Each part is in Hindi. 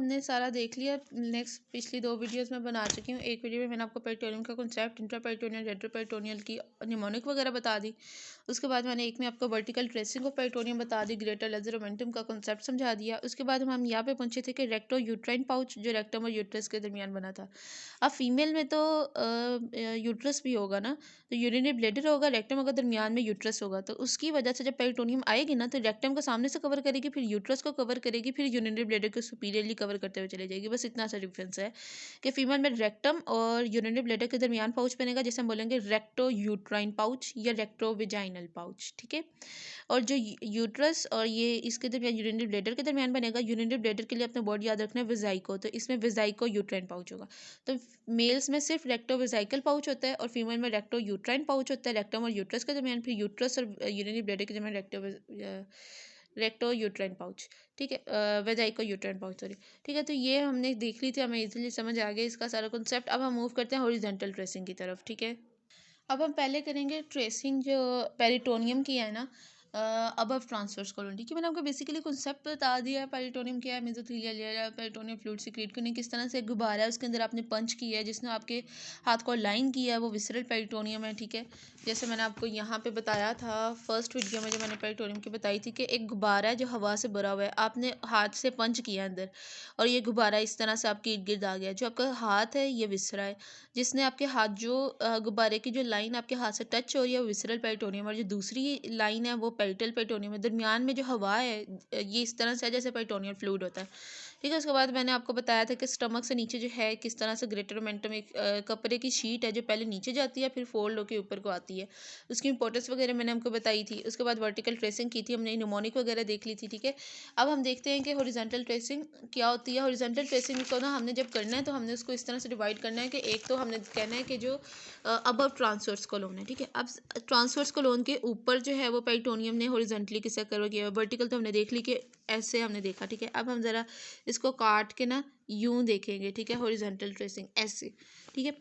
हमने सारा देख लिया। नेक्स्ट पिछली 2 वीडियोस में बना चुकी हूँ। एक वीडियो में मैंने आपको पेरिटोनियम का कॉन्सेप्ट, इंट्रापेरिटोनियल, रेट्रोपेरिटोनियल की निमोनिक वगैरह बता दी। उसके बाद मैंने एक में आपको वर्टिकल ट्रेसिंग ऑफ पेरिटोनियम बता दी, ग्रेटर लेजर मोमेंटम का कॉन्सेप्ट समझा दिया। उसके बाद हम यहाँ पे पहुंचे थे कि रेक्टो यूट्राइन पाउच जो रेक्टम और यूट्रस के दरमियान बना था। अब फीमेल में तो यूट्रस भी होगा ना, तो यूरिनरी ब्लैडर होगा, रेक्टम होगा, दरमियान में यूट्रस होगा। तो उसकी वजह से जब पेरिटोनियम आएगी ना, तो रेक्टम को सामने से कवर करेगी, फिर यूट्रस को कवर करेगी, फिर यूरिनरी ब्लैडर को सुपीरियरली कवर करते हुए चली जाएगी। बस इतना सा डिफरेंस है कि फीमेल में रेक्टम और यूरिनरी ब्लैडर के दरमियान पाउच बनेगा, जैसे हम बोलेंगे रेक्टो यूट्राइन पाउच या रेक्टो विजाइनल पाउच, ठीक है। और जो यूट्रस और ये इसके दरमियान यूरिनरी ब्लैडर के दरमियान बनेगा, यूरिनरी ब्लैडर के लिए अपना वर्ड याद रखना है विजाइको, तो इसमें विजाइको यूट्राइन पाउच होगा। तो मेल्स में सिर्फ रेक्टो विजाइकल पाउच होता है और फीमेल में रेक्टो यूट्राइन पाउच होता है, रेक्टम और यूट्रस के दरमियान, फिर यूट्रस और यूरिनरी ब्लैडर के दरमियान रेक्टो यूट्राइन पाउच, ठीक है, वेजाइको यूट्राइन पाउच, सॉरी, ठीक है। तो ये हमने देख ली थी, हमें इजीली समझ आ गया इसका सारा कॉन्सेप्ट। अब हम मूव करते हैं हॉरिजॉन्टल ट्रेसिंग की तरफ, ठीक है। अब हम पहले करेंगे ट्रेसिंग जो पेरिटोनियम की है ना, अबव ट्रांसवर्स कॉलोनी, ठीक है। मैंने आपको बेसिकली कॉन्सेप्ट बता दिया है, पेरिटोनियम क्या है, मेसोथीलिया लेयर है, पेरिटोनियम फ्लूइड सीक्रेट करने किस तरह से एक गुब्बारा है, उसके अंदर आपने पंच किया है, जिसने आपके हाथ को लाइन किया है, वो विसरल पेरिटोनियम है, ठीक है। जैसे मैंने आपको यहाँ पे बताया था फर्स्ट वीडियो में, जो मैंने पेरिटोनियम की बताई थी कि एक गुब्बारा है जो हवा से भरा हुआ है, आपने हाथ से पंच किया अंदर और ये गुब्बारा इस तरह से आपके इर्द गिर्द आ गया। जो आपका हाथ है ये विसरा है, जिसने आपके हाथ जो गुब्बारे की जो लाइन आपके हाथ से टच हो रही है वो विसरल पेरिटोनियम, और जो दूसरी लाइन है वो पेरिटल पेरिटोनियम है। दरमियान में जो हवा है ये इस तरह से है जैसे पेरिटोनियल फ्लूइड होता है, ठीक है। उसके बाद मैंने आपको बताया था कि स्टमक से नीचे जो है किस तरह से ग्रेटर मोमेंटम एक कपड़े की शीट है जो पहले नीचे जाती है फिर फोल्ड होकर ऊपर को आती है, उसकी इंपॉर्टेंस वगैरह मैंने आपको बताई थी। उसके बाद वर्टिकल ट्रेसिंग की थी हमने, निमोनिक वगैरह देख ली थी, ठीक है। अब हम देखते हैं कि हॉरिजॉन्टल ट्रेसिंग क्या होती है। हॉरिजॉन्टल ट्रेसिंग को ना हमने जब करना है तो हमने उसको इस तरह से डिवाइड करना है कि एक तो हमने कहना है कि जो अबव ट्रांसवर्स कोलोन है, ठीक है। अब ट्रांसवर्स कोलोन के ऊपर जो है वो पेरिटोनियम ने हॉरिजॉन्टली किससे कवर किया है, वर्टिकल तो हमने देख ली कि ऐसे हमने देखा, ठीक है। अब हम ज़रा इसको काट के ना यूं देखेंगे, ठीक है, हॉरिजॉन्टल ट्रेसिंग ऐसे, ठीक है।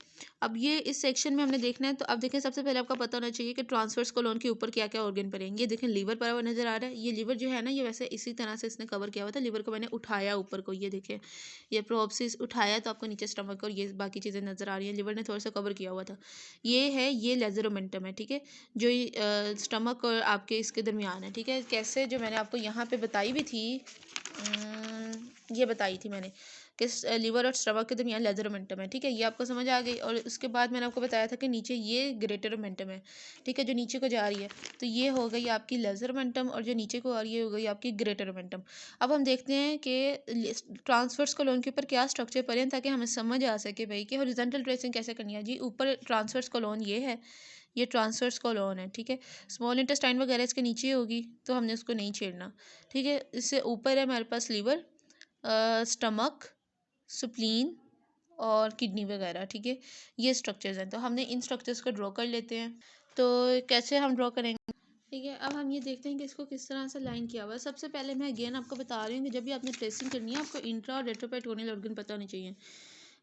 अब ये इस सेक्शन में हमने देखना है, तो अब देखें सबसे पहले आपका पता होना चाहिए कि ट्रांसवर्स कोलोन के ऊपर क्या क्या ऑर्गन पड़ेंगे। ये देखें लीवर पड़ा हुआ नजर आ रहा है, ये लीवर जो है ना ये वैसे इसी तरह से इसने कवर किया हुआ था, लीवर को मैंने उठाया ऊपर को, ये देखें ये प्रोप्सिस उठाया तो आपको नीचे स्टमक और ये बाकी चीज़ें नजर आ रही हैं, लीवर ने थोड़ा सा कवर किया हुआ था। ये है, ये लेजर मोमेंटम है, ठीक है, जो स्टमक और आपके इसके दरमियान है, ठीक है। कैसे, जो मैंने आपको यहाँ पे बताई भी थी, ये बताई थी मैंने कि लीवर और स्टमक के दरमियान लेजर मोमेंटम है, ठीक है, ये आपको समझ आ गई। और उसके बाद मैंने आपको बताया था कि नीचे ये ग्रेटर मोमेंटम है, ठीक है, जो नीचे को जा रही है, तो ये हो गई आपकी लेजर मोमेंटम, और जो नीचे को आ रही है हो गई आपकी ग्रेटर मोमेंटम। अब हम देखते हैं कि ट्रांसवर्स कोलोन के ऊपर क्या स्ट्रक्चर पड़े हैं, ताकि हमें समझ आ सके भाई कि हॉरिजॉन्टल ट्रेसिंग कैसे करनी है। जी ऊपर ट्रांसवर्स कोलोन ये है, ये ट्रांसवर्स कोलोन है, ठीक है। स्मॉल इंटेस्टाइन वगैरह इसके नीचे होगी तो हमने उसको नहीं छेड़ना, ठीक है। इससे ऊपर है हमारे पास लीवर, स्टमक, सुप्लीन और किडनी वगैरह, ठीक है, ये स्ट्रक्चर्स हैं। तो हमने इन स्ट्रक्चर्स को ड्रॉ कर लेते हैं। तो कैसे हम ड्रॉ करेंगे, ठीक है। अब हम ये देखते हैं कि इसको किस तरह से लाइन किया हुआ है। सबसे पहले मैं अगेन आपको बता रही हूँ कि जब भी आपने ट्रेसिंग करनी है आपको इंट्रा और रेट्रोपेरिटोनियल ऑर्गन पता होने चाहिए।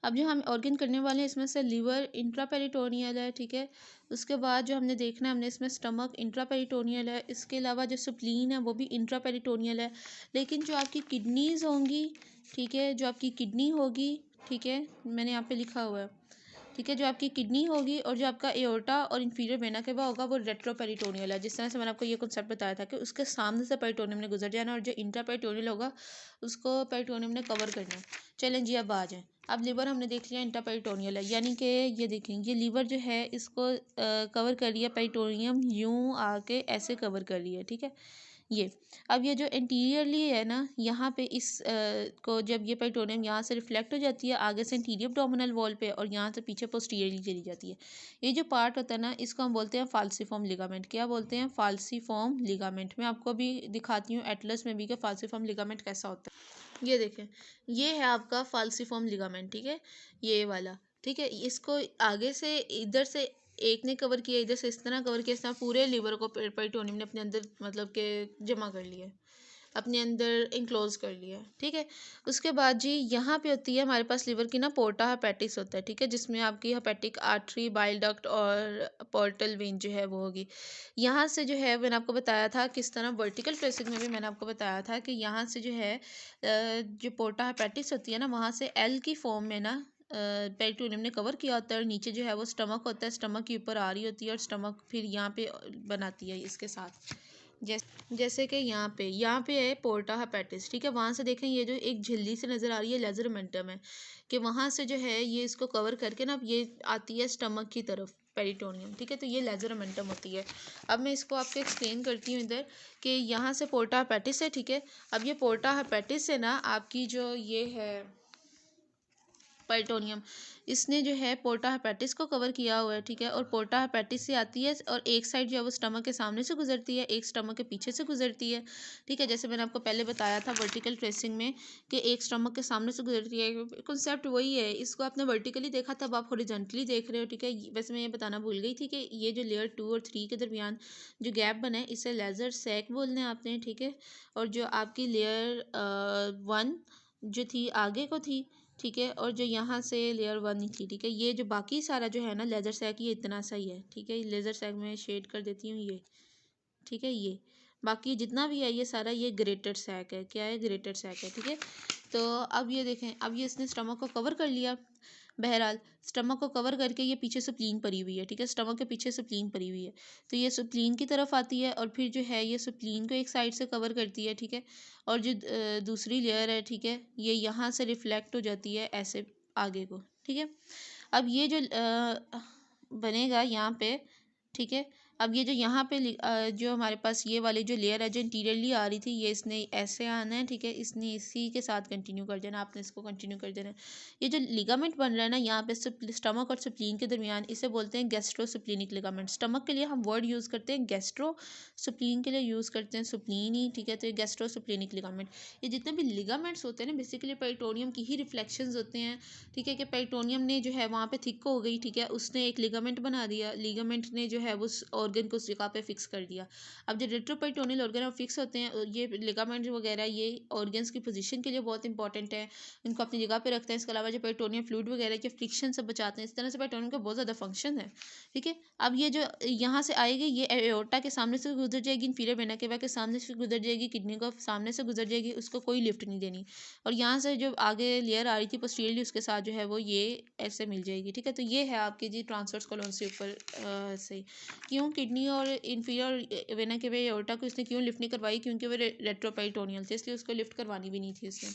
अब जो हम ऑर्गन करने वाले हैं इसमें से लीवर इंट्रापेरिटोनियल है, ठीक है। उसके बाद जो हमने देखना है, हमने इसमें स्टमक इंट्रापेरिटोनियल है, इसके अलावा जो सुप्लीन है वो भी इंट्रापेरिटोनियल है। लेकिन जो आपकी किडनीज होंगी, ठीक है, जो आपकी किडनी होगी, ठीक है, मैंने यहाँ पे लिखा हुआ है, ठीक है, जो आपकी किडनी होगी और जो आपका एओर्टा और इंफीरियर वेना केवा होगा वो रेट्रोपेरिटोनियल है। जिस तरह से मैंने आपको ये कॉन्सेप्ट बताया था कि उसके सामने से पेरिटोनियम ने गुजर जाना और जो इंट्रापेरिटोनियल होगा उसको पेरिटोनियम ने कवर करना है। चलें जी अब आ जाएं। अब लीवर हमने देख लिया इंट्रापेरिटोनियल है, यानी कि ये देखें ये लीवर जो है इसको कवर कर लिया पेरिटोनियम, यूं आके ऐसे कवर कर लिया, ठीक है। ये अब ये जो एंटीरियरली है ना, यहाँ पे इस को जब ये पेरिटोनियम यहाँ से रिफ्लेक्ट हो जाती है आगे से एंटीरियर एब्डोमिनल वॉल पे और यहाँ से पीछे पोस्टीरियरली चली जाती है। ये जो पार्ट होता है ना इसको हम बोलते हैं फाल्सीफॉर्म लिगामेंट। क्या बोलते हैं? फाल्सीफॉर्म लिगामेंट। मैं आपको अभी दिखाती हूँ एटलस में भी कि फाल्सीफॉर्म लिगामेंट कैसा होता है। ये देखें, ये है आपका फाल्सीफॉर्म लिगामेंट, ठीक है, ये वाला, ठीक है। इसको आगे से इधर से एक ने कवर किया, इधर से इस तरह कवर किया, इस तरह पूरे लीवर को पेरिटोनियम ने अपने अंदर मतलब के जमा कर लिया। अपने अंदर इंक्लोज कर लिया, ठीक है। उसके बाद जी यहाँ पे होती है हमारे पास लिवर की ना पोर्टा हेपेटिस होता है, ठीक है, जिसमें आपकी हेपेटिक आर्टरी, बाइल डक्ट और पोर्टल वेन जो है वो होगी। यहाँ से जो है मैंने आपको बताया था किस तरह वर्टिकल ट्रेसिंग में भी मैंने आपको बताया था कि यहाँ से जो है जो पोर्टा हेपेटिस होती है ना, वहाँ से एल की फॉर्म में ना पेरिटोनियम ने कवर किया होता है, और नीचे जो है वो स्टमक होता है, स्टमक के ऊपर आ रही होती है, और स्टमक फिर यहाँ पे बनाती है इसके साथ। जैसे कि यहाँ पे है पोर्टा हेपेटिस, ठीक है। वहाँ से देखें ये जो एक झिल्ली से नज़र आ रही है लेजर मेंटम है, कि वहाँ से जो है ये इसको कवर करके ना ये आती है स्टमक की तरफ पेरिटोनियम, ठीक है। तो ये लेजर मेंटम होती है। अब मैं इसको आपको एक्सप्लेन करती हूँ इधर कि यहाँ से पोर्टा हेपेटिस है, ठीक है। अब ये पोर्टा हेपेटिस है ना आपकी जो ये है पेरिटोनियम, इसने जो है पोर्टा हेपेटिस को कवर किया हुआ है, ठीक है। और पोर्टा हेपेटिस से आती है और एक साइड जो है वो स्टमक के सामने से गुजरती है, एक स्टमक के पीछे से गुजरती है, ठीक है। जैसे मैंने आपको पहले बताया था वर्टिकल ट्रेसिंग में कि एक स्टमक के सामने से गुजरती है, कॉन्सेप्ट वही है। इसको आपने वर्टिकली देखा था, अब आप हॉरिजॉन्टली देख रहे हो, ठीक है। वैसे मैं ये बताना भूल गई थी कि ये जो लेयर 2 और 3 के दरमियान जो गैप बना है इसे लेजर सैक बोलते हैं आपने, ठीक है। और जो आपकी लेयर 1 जो थी आगे को थी, ठीक है, और जो यहाँ से लेयर 1 निकली, ठीक है। ये जो बाकी सारा जो है ना लेजर सैक ये इतना सही है, ठीक है। लेजर सैक में शेड कर देती हूँ ये, ठीक है। ये बाकी जितना भी है ये सारा ये ग्रेटेड सैक है, क्या है, ग्रेटेड सैक है, ठीक है। तो अब ये देखें, अब ये इसने स्टमक को कवर कर लिया। बहरहाल स्टमक को कवर करके ये पीछे सुप्लीन पड़ी हुई है, ठीक है। स्टमक के पीछे सुप्लीन पड़ी हुई है, तो ये सुप्लीन की तरफ आती है, और फिर जो है ये सुप्लीन को एक साइड से कवर करती है, ठीक है। और जो दूसरी लेयर है, ठीक है, ये यहाँ से रिफ्लेक्ट हो जाती है ऐसे आगे को, ठीक है। अब ये जो बनेगा यहाँ पे, ठीक है। अब ये जो यहाँ पे जो हमारे पास ये वाली जो लेयर है जो इंटीरियरली आ रही थी, ये इसने ऐसे आना है, ठीक है। इसने इसी के साथ कंटिन्यू कर देना, आपने इसको कंटिन्यू कर देना है। ये जो लिगामेंट बन रहा है ना यहाँ पे स्टमक और सुप्लीन के दरमियान, इसे बोलते हैं गैस्ट्रोसुप्लीनिक लिगामेंट। स्टमक के लिए हम वर्ड यूज़ करते हैं गैस्ट्रो, सुप्लीन के लिए यूज़ करते हैं सुप्लीन ही, ठीक है। तो ये गैस्ट्रोसुप्लीनिक लिगामेंट, ये जितने भी लिगामेंट्स होते हैं ना बेसिकली पेरिटोनियम की ही रिफ्लेक्शंस होते हैं, ठीक है। कि पेरिटोनियम ने जो है वहाँ पे थिक हो गई, ठीक है, उसने एक लिगामेंट बना दिया, लिगामेंट ने जो है वो ऑर्गन को उस जगह पे फिक्स कर दिया। अब जो रेट्रोपेरिटोनियल ऑर्गन फिक्स होते हैं, ये लिगामेंट वगैरह ये ऑर्गन्स की पोजीशन के लिए बहुत इंपॉर्टेंट है, इनको अपनी जगह पे रखते हैं। इसके अलावा जो पेरिटोनियम फ्लूइड वगैरह के फ्रिक्शन से बचाते हैं। इस तरह से पेरिटोनियम का बहुत ज़्यादा फंक्शन है, ठीक है। अब ये जो यहाँ से आएगी ये एओर्टा के सामने से गुजर जाएगी, इन्फीरियर वेना केवा के सामने से गुजर जाएगी, किडनी को सामने से गुजर जाएगी, उसको कोई लिफ्ट नहीं देनी। और यहाँ से जो आगे लेयर आ रही थी पोस्टीरियरली उसके साथ जो है वो ये ऐसे मिल जाएगी, ठीक है। तो ये है आपकी जी ट्रांसवर्स कोलोन से ऊपर से। क्यों किडनी और इन्फीरियर वेना केवा एओर्टा को इसने क्यों लिफ्ट नहीं करवाई, क्योंकि वो रेट्रोपेरिटोनियल थे, इसलिए उसको लिफ्ट करवानी भी नहीं थी इसने,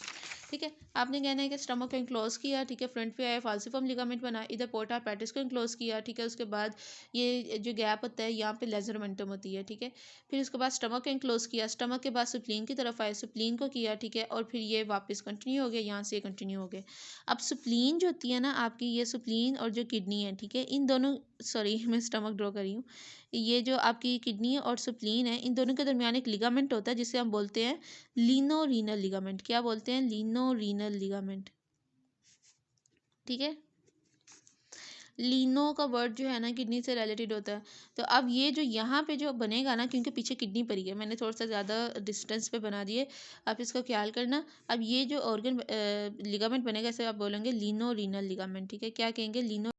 ठीक है। आपने कहना है कि स्टमक को इनक्लोज किया, ठीक है, फ्रंट पे आया फाल्सिफॉर्म लिगामेंट बना, इधर पोर्टा हेपेटिस को इनक्लोज किया, ठीक है। उसके बाद ये जो गैप होता है यहाँ पे लेजर मेंटम होती है, ठीक है। फिर उसके बाद स्टमक को इनक्लोज किया, स्टमक के बाद सुप्लीन की तरफ आए, सुप्लीन को किया, ठीक है। और फिर ये वापस कंटिन्यू हो गया, यहाँ से कंटिन्यू हो गया। अब सुप्लीन जो होती है ना आपकी, ये सुप्लीन और जो किडनी है, ठीक है, इन दोनों, सॉरी मैं स्टमक ड्रॉ कर रही हूँ, ये जो आपकी किडनी और सुप्लीन है इन दोनों के दरमियान एक लिगामेंट होता है जिसे हम बोलते हैं लीनो रीनल लिगामेंट। क्या बोलते हैं, लीनो रीनल लिगामेंट, ठीक है। लीनो का वर्ड जो है ना किडनी से रिलेटेड होता है। तो अब ये जो यहाँ पे जो बनेगा ना, क्योंकि पीछे किडनी पड़ी है, मैंने थोड़ा सा ज़्यादा डिस्टेंस पे बना दिए, आप इसका ख्याल करना। अब ये जो ऑर्गन लिगामेंट बनेगा इसे आप बोलेंगे लीनो रीनल लिगामेंट, ठीक है। क्या कहेंगे, लीनो